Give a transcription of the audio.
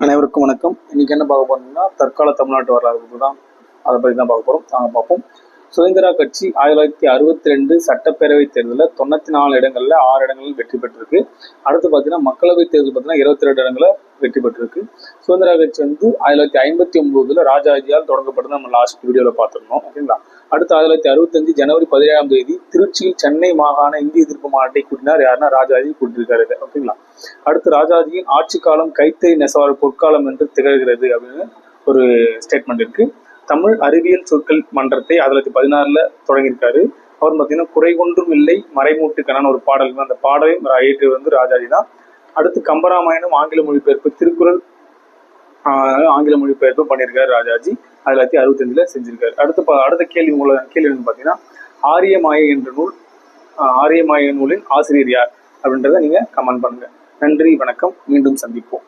அனைவருக்கும் வணக்கம். இன்னைக்கு என்ன பார்க்க போறோம்னா தற்கால தமிழ்நாட்டு வரலாறு பற்றி தான் அதை பற்றி தான் பார்க்க போகிறோம். நாங்கள் பார்ப்போம். சுதந்திரா கட்சி 1962 சட்டப்பேரவை தேர்தலில் 94 இடங்களில் 6 இடங்களில் வெற்றி பெற்றிருக்கு. அடுத்து பார்த்தீங்கன்னா மக்களவை தேர்தல் பார்த்தீங்கன்னா 22 இடங்களில் வெற்றி பெற்றிருக்கு. சுதந்திரா கட்சி 1959 ராஜாஜியால் தொடங்கப்பட்டது நம்ம லாஸ்ட் வீடியோவில் பார்த்துருந்தோம். ஓகேங்களா. அடுத்து 1965 ஜனவரி 17ஆம் தேதி திருச்சியில் சென்னை மாகாண இந்திய எதிர்ப்பு மாநாட்டை கூட்டினார். யாருன்னா ராஜாஜி கூட்டியிருக்காரு. ஓகேங்களா. அடுத்து ராஜாஜியின் ஆட்சி காலம் கைத்தறி நெசவாளர் பொற்காலம் என்று திகழ்கிறது அப்படின்னு ஒரு ஸ்டேட்மெண்ட் இருக்கு. தமிழ் அறிவியல் சொற்கள் மன்றத்தை 1916 தொடங்கியிருக்காரு. அவர் பார்த்தீங்கன்னா குறை ஒன்றும் இல்லை மறைமூட்டுக்கான ஒரு பாடல், அந்த பாடலையும் இயற்றியது ராஜாஜி தான். அடுத்து கம்பராமாயணம் ஆங்கில மொழிபெயர்ப்பு, திருக்குறள் ஆங்கில மொழிபெயர்ப்பு பண்ணியிருக்காரு ராஜாஜி. 1965 செஞ்சிருக்காரு. அடுத்த கேள்வி பார்த்தீங்கன்னா ஆரியமாயை என்ற நூல், ஆரியமாய நூலின் ஆசிரியர் யார் அப்படின்றத நீங்க கமெண்ட் பண்ணுங்க. நன்றி, வணக்கம். மீண்டும் சந்திப்போம்.